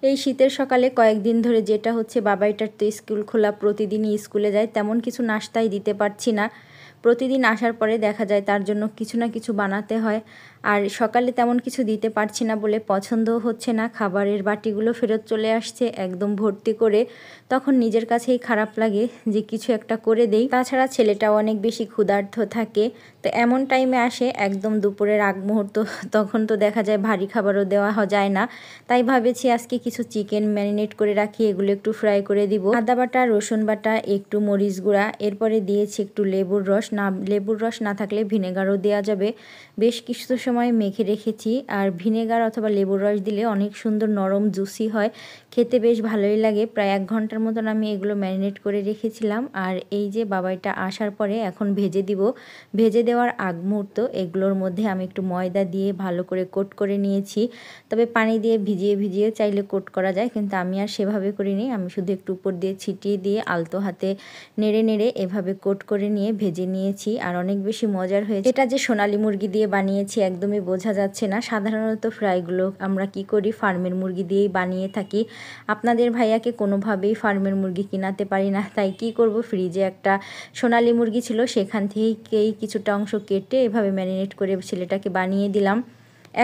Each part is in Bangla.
এই শীতের সকালে কয়েকদিন ধরে যেটা হচ্ছে, বাবাইটার তো স্কুল খোলা, প্রতিদিনই স্কুলে যায়, তেমন কিছু নাস্তাই দিতে পারছি না। প্রতিদিন আসার পরে দেখা যায় তার জন্য কিছু না কিছু বানাতে হয়। আর সকালে তেমন কিছু দিতে পারছি না বলে পছন্দও হচ্ছে না। খাবারের বাটিগুলো ফেরত চলে আসছে একদম ভর্তি করে। তখন নিজের কাছেই খারাপ লাগে যে কিছু একটা করে দেই। তাছাড়া ছেলেটাও অনেক বেশি ক্ষুধার্ত থাকে। তো এমন টাইমে আসে একদম দুপুরের আগ মুহূর্ত, তখন তো দেখা যায় ভারী খাবারও দেওয়া যায় না। তাই ভাবেছি আজকে কিছু চিকেন ম্যারিনেট করে রাখি, এগুলো একটু ফ্রাই করে দিব। আদা বাটা, রসুন বাটা, একটু মরিচ গুঁড়া, এরপরে দিয়েছি একটু লেবুর রস। লেবুর রস না থাকলে ভিনেগারও দেওয়া যাবে। বেশ কিছু সময় মেখে রেখেছি। আর ভিনেগার অথবা লেবুর রস দিলে অনেক সুন্দর নরম জুসি হয়, খেতে বেশ ভালোই লাগে। প্রায় 1 ঘন্টার মতন আমি এগুলো ম্যারিনেট করে রেখেছিলাম। আর এই যে বাবাইটা আসার পরে এখন ভেজে দিব। ভেজে দেওয়ার আগ মুহূর্ত এগুলোর মধ্যে আমি একটু ময়দা দিয়ে ভালো করে কোট করে নিয়েছি। তবে পানি দিয়ে ভিজিয়ে ভিজিয়ে চাইলে কোট করা যায়, কিন্তু আমি আর সেভাবে করিনি। আমি শুধু একটু উপর দিয়ে ছিটিয়ে দিয়ে আলতো হাতে নেড়ে নেড়ে এভাবে কোট করে নিয়ে ভেজে নিয়েছি। আর অনেক বেশি মজার হয়েছে। এটা যে সোনালী মুরগি দিয়ে বানিয়েছি একদমই বোঝা যাচ্ছে না। সাধারণত ফ্রাইগুলো আমরা কি করি, ফার্মের মুরগি দিয়েই বানিয়ে থাকি। আপনাদের ভাইয়াকে কোনোভাবেই ফার্মের মুরগি কিনাতে পারি না, তাই কি করব, ফ্রিজে একটা সোনালী মুরগি ছিল, সেখান থেকেই কিছুটা অংশ কেটে এভাবে ম্যারিনেট করে ছেলেটাকে বানিয়ে দিলাম।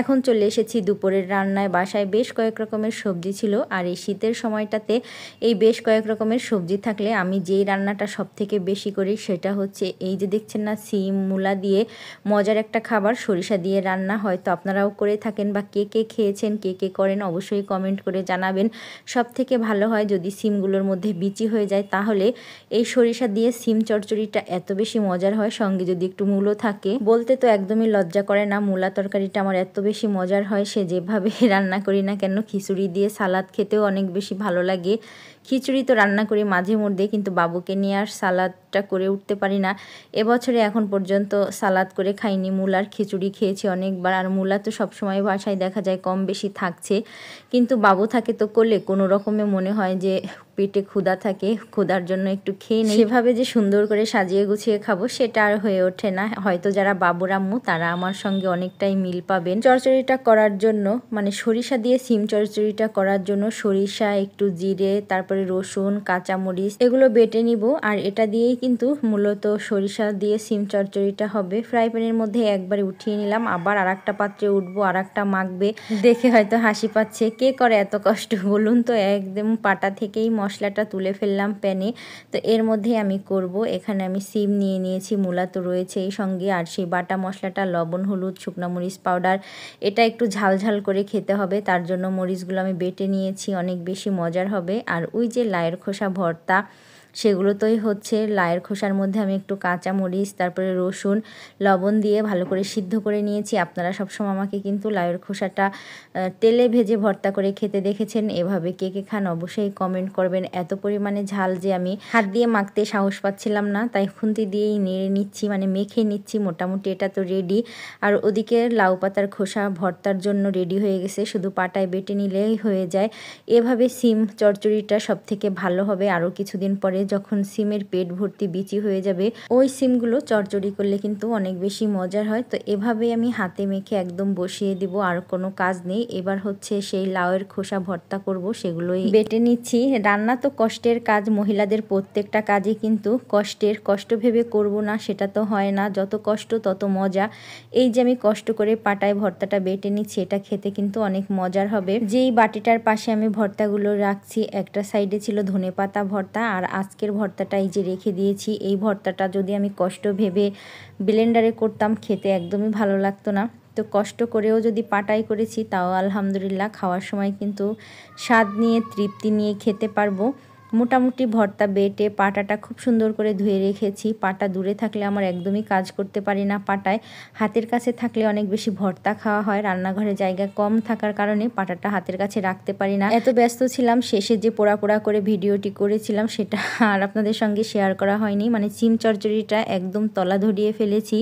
এখন চলে এসেছি দুপুরের রান্নায়। বাসায় বেশ কয়েক রকমের সবজি ছিল। আর এই শীতের সময়টাতে এই বেশ কয়েক রকমের সবজি থাকলে আমি যেই রান্নাটা সব থেকে বেশি করি সেটা হচ্ছে এই যে দেখছেন না, সিম মূলা দিয়ে মজার একটা খাবার, সরিষা দিয়ে রান্না। হয়তো আপনারাও করে থাকেন বা কে কে খেয়েছেন, কে কে করেন অবশ্যই কমেন্ট করে জানাবেন। সব থেকে ভালো হয় যদি সিমগুলোর মধ্যে বিচি হয়ে যায়, তাহলে এই সরিষা দিয়ে সিম চচ্চড়িটা এত বেশি মজার হয়। সঙ্গে যদি একটু মূলো থাকে, বলতে তো একদমই লজ্জা করে না, মূলা তরকারিটা আমার এত বেশি মজার হয়। সে যেভাবে রান্না করি না কেন, খিচুড়ি দিয়ে সালাদ খেতেও অনেক বেশি ভালো লাগে। খিচুড়ি তো রান্না করি মাঝে মধ্যে, কিন্তু বাবুকে নিয়ে আর সালাদটা করে উঠতে পারি না। এবছরে এখন পর্যন্ত সালাদ করে খাইনি, মূলার খিচুড়ি খেয়েছি অনেকবার। আর মূলা তো সবসময় বাসায় দেখা যায় কম বেশি থাকছে, কিন্তু বাবু থাকে তো কোলে, কোনো রকমে মনে হয় যে পেটে ক্ষুধা থাকে, ক্ষুধার জন্য একটু খেয়ে নেই। সেভাবে যে সুন্দর করে সাজিয়ে গুছিয়ে খাবো সেটা আর হয়ে ওঠে না। হয়তো যারা বাবুর আম্মু তারা আমার সঙ্গে অনেকটাই মিল পাবেন। চচ্চড়িটা করার জন্য, মানে সরিষা দিয়ে সিম চচ্চড়িটা করার জন্য সরিষা, একটু জিরে, তারপরে রসুন, কাঁচামরিচ এগুলো বেটে নিব। আর এটা দিয়েই কিন্তু মূলত সরিষা দিয়ে সিম চচ্চড়িটা হবে। ফ্রাই প্যানের মধ্যে একবারে উঠিয়ে নিলাম, আবার আর একটা পাত্রে উঠবো, আর একটা মাখবে। দেখে হয়তো হাসি পাচ্ছে, কে করে এত কষ্ট বলুন তো। একদম পাটা থেকেই মশলাটা তুলে ফেললাম প্যানে। তো এর মধ্যে আমি করব, এখানে আমি সিম নিয়ে নিয়েছি, মূলা তো রয়েছে এই সঙ্গে, আর সেই বাটা মশলাটা লবণ, হলুদ, শুকনো মরিচ পাউডার, এটা একটু ঝাল ঝাল করে খেতে হবে। তার জন্য মরিচগুলো আমি বেটে নিয়েছি, অনেক বেশি মজার হবে। আর ওই যে লাউয়ের খোসা ভর্তা, সেগুলো তোই হচ্ছে। লাউয়ের খোসার মধ্যে আমি একটু কাঁচা মরিচ, তারপরে রসুন, লবণ দিয়ে ভালো করে সিদ্ধ করে নিয়েছি। আপনারা সবসময় আমাকে কিন্তু লাউয়ের খোসাটা তেলে ভেজে ভর্তা করে খেতে দেখেছেন। এভাবে কে কে খান অবশ্যই কমেন্ট করবেন। এত পরিমাণে ঝাল যে আমি হাত দিয়ে মাখতে সাহস পাচ্ছিলাম না, তাই খুন্তি দিয়েই নেড়ে নিচ্ছি, মানে মেখে নিচ্ছি। মোটামুটি এটা তো রেডি। আর ওদিকে লাউ পাতার খোসা ভর্তার জন্য রেডি হয়ে গেছে, শুধু পাটায় বেটে নিলেই হয়ে যায়। এভাবে সিম চচ্চড়িটা সব থেকে ভালো হবে আরও কিছুদিন পরে, যখন সিমের পেট ভর্তি বিচি হয়ে যাবে, ওই সিমগুলো চচ্চড়ি করলে কিন্তু অনেক বেশি মজার হয়। তো এভাবেই আমি হাতে মেখে একদম বসিয়ে দিব, আর কোনো কাজ নেই। এবার হচ্ছে সেই লাউয়ের খোসা ভর্তা করব, সেগুলোই বেটে নিচ্ছি। রান্না তো কষ্টের কাজ, মহিলাদের প্রত্যেকটা কাজই কিন্তু কষ্টের। কষ্ট ভেবে করব না সেটা তো হয় না, যত কষ্ট তত মজা। এই যে আমি কষ্ট করে পাটায় ভর্তাটা বেটে নিচ্ছি, এটা খেতে কিন্তু অনেক মজার হবে। যেই বাটিটার পাশে আমি ভর্তাগুলো রাখছি, একটা সাইডে ছিল ধনেপাতা ভর্তা, আর আজকের ভর্তাটা এই যে রেখে দিয়েছি। এই ভর্তাটা যদি আমি কষ্ট ভেবে ব্লেন্ডারে করতাম, খেতে একদমই ভালো লাগতো না। তো কষ্ট করেও যদি পাটাই করেছি, তাও আলহামদুলিল্লাহ খাওয়ার সময় কিন্তু স্বাদ নিয়ে তৃপ্তি নিয়ে খেতে পারবো। মোটামুটি ভর্তা বেটে পাটাটা খুব সুন্দর করে ধুয়ে রেখেছি। পাটা দূরে থাকলে আমার একদমই কাজ করতে পারি না পাটায়। হাতের কাছে থাকলে অনেক বেশি ভর্তা খাওয়া হয়। রান্নাঘরে জায়গা কম থাকার কারণে পাটাটা হাতের কাছে রাখতে পারি না। এত ব্যস্ত ছিলাম, শেষে যে পোড়া পোড়া করে ভিডিওটি করেছিলাম সেটা আর আপনাদের সঙ্গে শেয়ার করা হয়নি। মানে সিম চচ্চড়িটা একদম তলা ধরিয়ে ফেলেছি,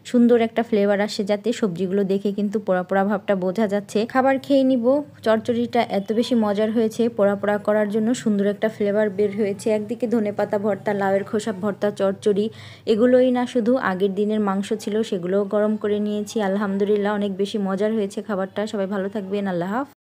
সুন্দর একটা ফ্লেভার আসে যাতে। সবজিগুলো দেখে কিন্তু পোড়া পোড়া ভাবটা বোঝা যাচ্ছে। খাবার খেয়ে নিব। চচ্চড়িটা এত বেশি মজার হয়েছে, পোড়া পোড়া করার জন্য সুন্দর একটা ফ্লেভার বের হয়েছে। একদিকে ধনেপাতা ভর্তা, লাউয়ের খোসা ভর্তা, চচ্চড়ি, এগুলোই না শুধু, আগের দিনের মাংস ছিল সেগুলোও গরম করে নিয়েছি। আলহামদুলিল্লাহ অনেক বেশি মজার হয়েছে খাবারটা। সবাই ভালো থাকবেন, আল্লাহ হাফেজ।